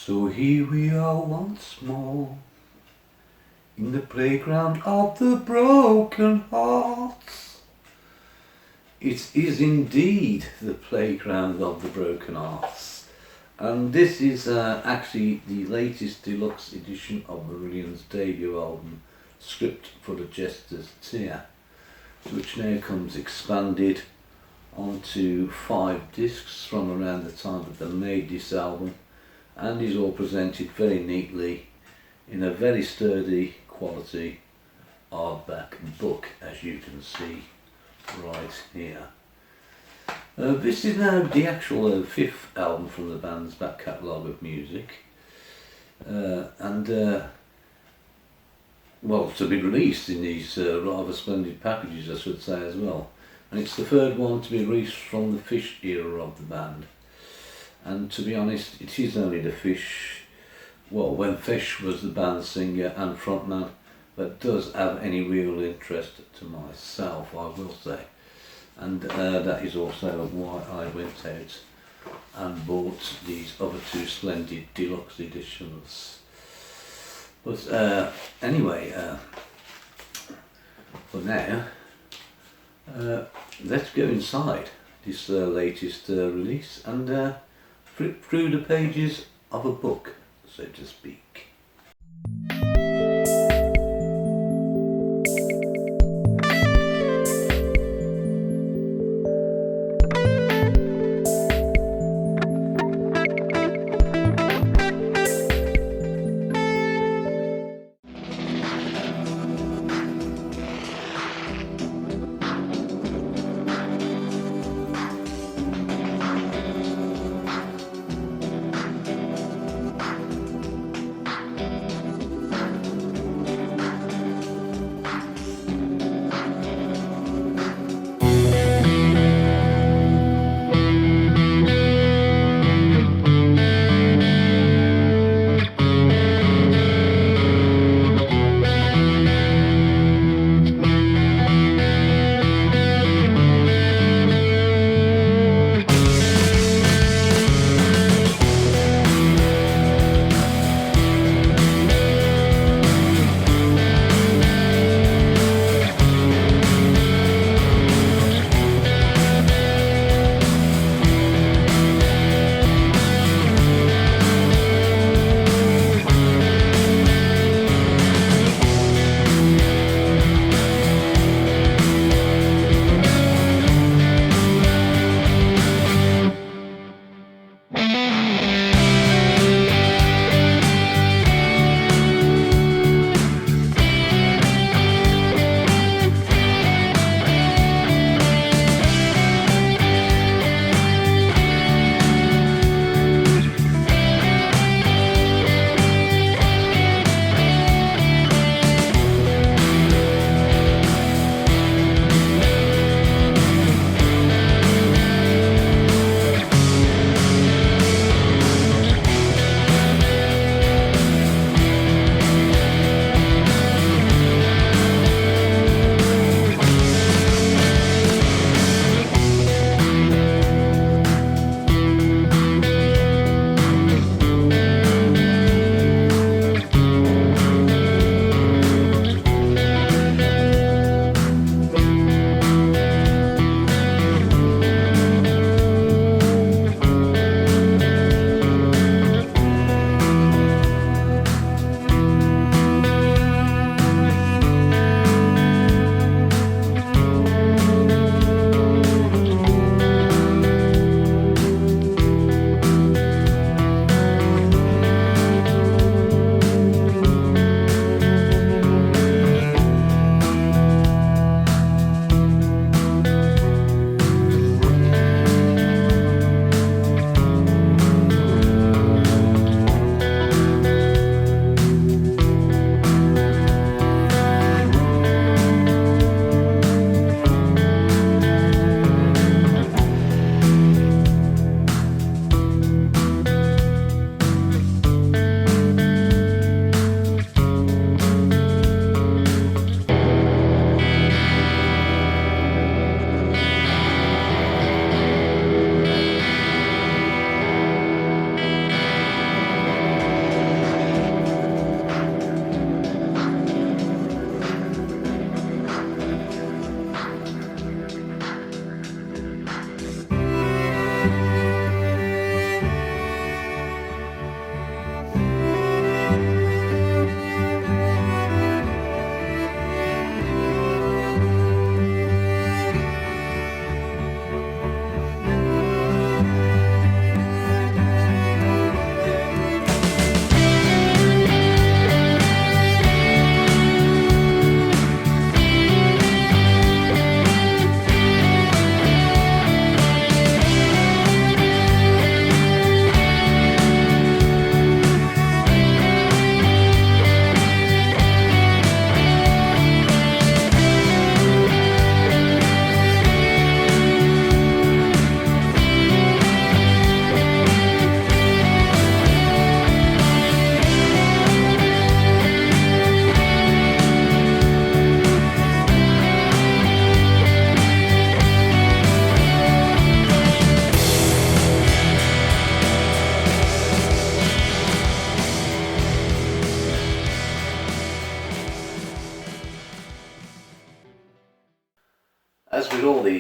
So here we are once more, in the playground of the broken hearts. It is indeed the playground of the broken hearts. And this is actually the latest deluxe edition of Marillion's debut album, Script for the Jester's Tear, which now comes expanded onto 5 discs from around the time that they made this album, and is all presented very neatly in a very sturdy quality hardback book, as you can see right here. This is now the actual 5th album from the band's back catalogue of music, well, to be released in these rather splendid packages, I should say, as well. And it's the 3rd one to be released from the Fish era of the band. And to be honest, it is only the Fish, well, when Fish was the band's singer and frontman, that does have any real interest to myself, I will say. And that is also why I went out and bought these other 2 splendid deluxe editions. But anyway, for now, let's go inside this latest release and flip through the pages of a book, so to speak.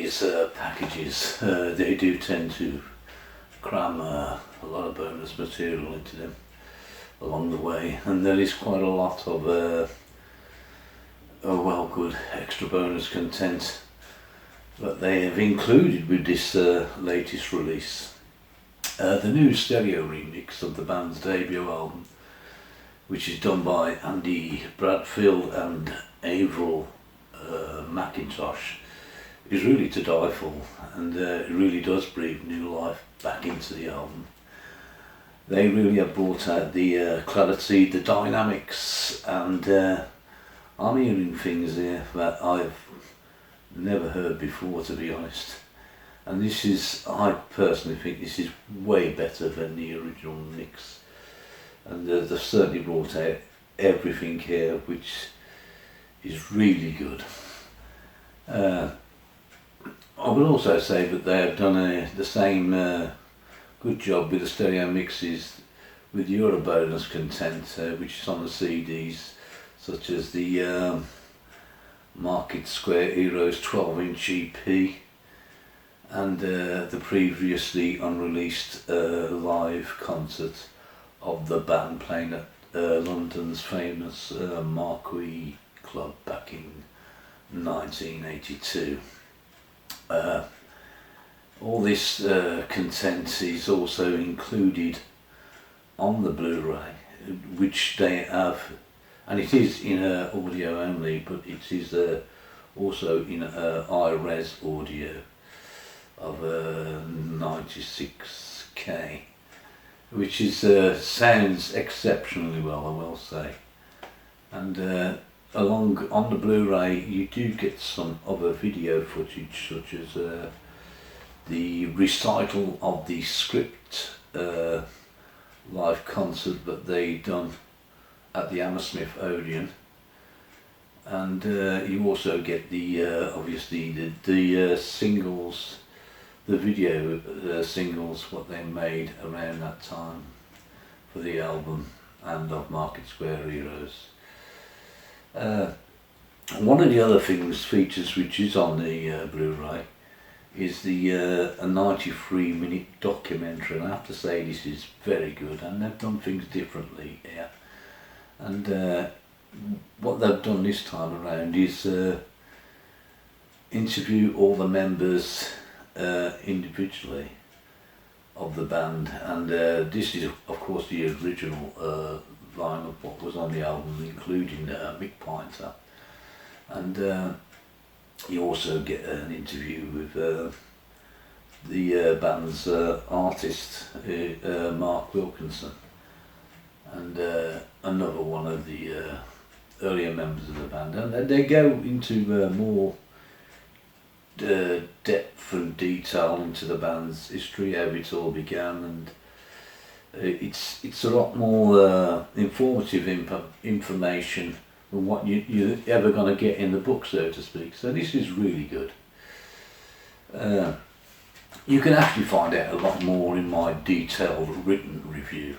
these packages, they do tend to cram a lot of bonus material into them along the way, and there is quite a lot of well, good extra bonus content that they have included with this latest release. The new stereo remix of the band's debut album, which is done by Andy Bradfield and Avril McIntosh, is really to die for, and it really does breathe new life back into the album. They really have brought out the clarity, the dynamics, and I'm hearing things here that I've never heard before, to be honest. And this is, I personally think this is way better than the original mix. And they've certainly brought out everything here, which is really good. I would also say that they have done the same good job with the stereo mixes with Euro bonus content, which is on the CDs, such as the Market Square Heroes 12-inch EP and the previously unreleased live concert of the band playing at London's famous Marquee Club back in 1982. All this content is also included on the Blu-ray, which they have, and it is in audio only, but it is also in high-res audio of 96K, which is sounds exceptionally well, I will say. And along on the Blu-ray you do get some other video footage, such as the recital of the script live concert that they done at the Hammersmith Odeon, and you also get the obviously the singles, the video singles what they made around that time for the album and of Market Square Heroes. One of the other features which is on the Blu-ray is the a 93-minute documentary, and I have to say this is very good, and they've done things differently here. And what they've done this time around is interview all the members individually of the band, and this is of course the original line of what was on the album, including Mick Pointer, and you also get an interview with the band's artist, Mark Wilkinson, and another one of the earlier members of the band, and they go into more depth and detail into the band's history, how it all began, and it's a lot more informative information than what you're ever going to get in the book, so to speak. So this is really good. You can actually find out a lot more in my detailed written review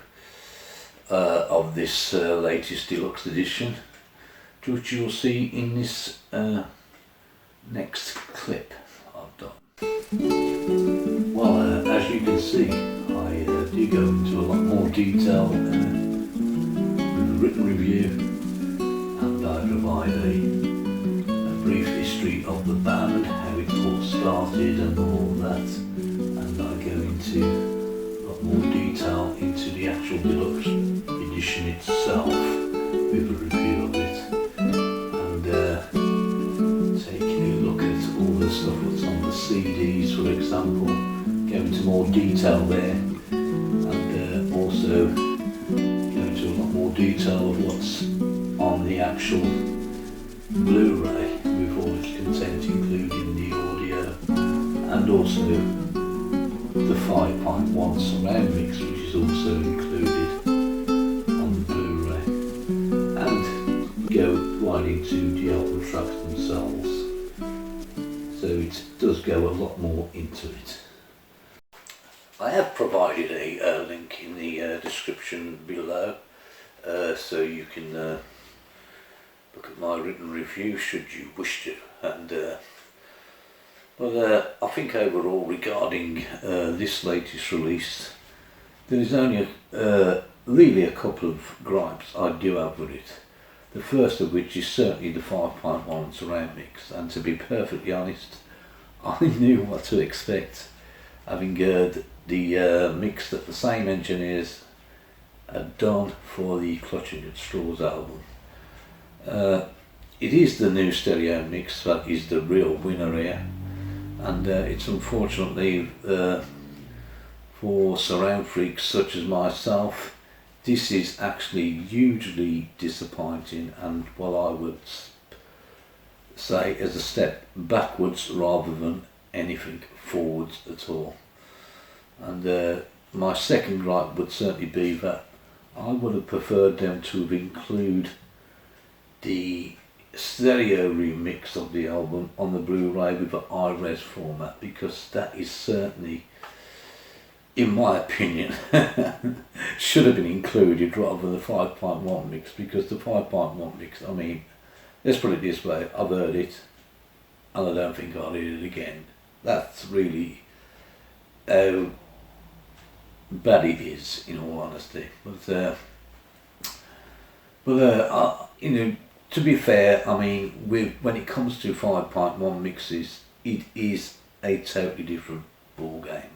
of this latest deluxe edition, which you'll see in this next clip I've done. Well, as you can see, I do go into a lot more detail with the written review, and I provide a brief history of the band, how it all started and all that, and I go into a lot more detail into the actual deluxe edition itself with a review of it, and taking a look at all the stuff that's on the CDs, for example, go into more detail there, and also go into a lot more detail of what's on the actual Blu-ray with all its content, including the audio and also the 5.1 surround mix, which is also included on the Blu-ray, and go right into the album tracks themselves, so it does go a lot more into it. I have provided a link in the description below, so you can look at my written review should you wish to, and Well, I think overall regarding this latest release, there is only really a couple of gripes I do have with it. The first of which is certainly the 5.1 surround mix, and to be perfectly honest, I knew what to expect, having heard the mix that the same engineers had done for the Clutching at Straws album. It is the new stereo mix that is the real winner here, and it's unfortunately for surround freaks such as myself, this is actually hugely disappointing, and well, I would say as a step backwards rather than anything forwards at all. And my second gripe would certainly be that I would have preferred them to include the stereo remix of the album on the Blu-ray with the iRes format, because that is certainly, in my opinion, should have been included rather than the 5.1 mix, because the 5.1 mix, I mean, let's put it this way, I've heard it and I don't think I'll hear it again. That's really how bad it is, in all honesty. But you know, to be fair, I mean, when it comes to 5.1 mixes, it is a totally different ball game.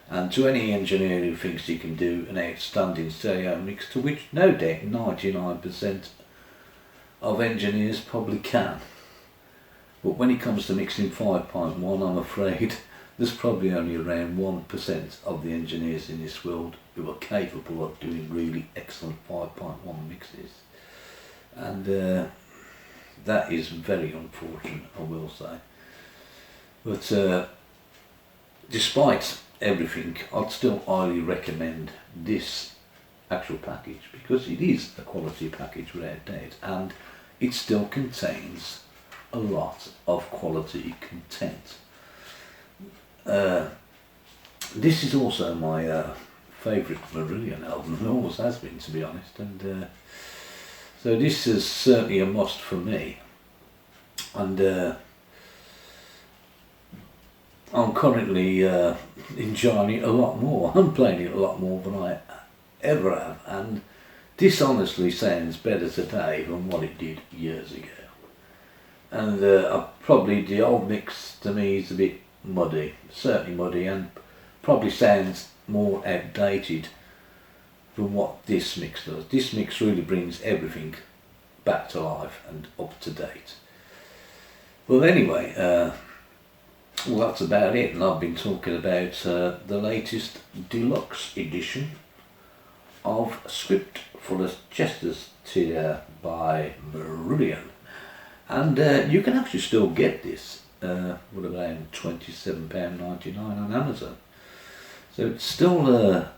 And to any engineer who thinks he can do an outstanding stereo mix, to which no doubt 99% of engineers probably can, but when it comes to mixing 5.1, I'm afraid there's probably only around 1% of the engineers in this world who are capable of doing really excellent 5.1 mixes. And that is very unfortunate, I will say. But despite everything, I'd still highly recommend this actual package, because it is a quality package without doubt, and it still contains a lot of quality content. This is also my favourite Marillion album, it always has been, to be honest, and so this is certainly a must for me. And I'm currently enjoying it a lot more. I'm playing it a lot more than I ever have, and this honestly sounds better today than what it did years ago. And probably the old mix to me is a bit muddy, certainly muddy, and probably sounds more outdated than what this mix does. This mix really brings everything back to life and up to date. Well, anyway, well, that's about it, and I've been talking about the latest Deluxe Edition of Script for the Jester's tier by Marillion. And you can actually still get this with around £27.99 on Amazon. So it's still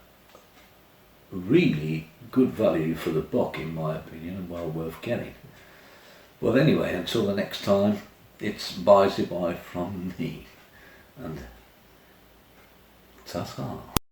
really good value for the buck, in my opinion, and well worth getting. Well, anyway, until the next time, it's bye-bye from me, and ta-ta.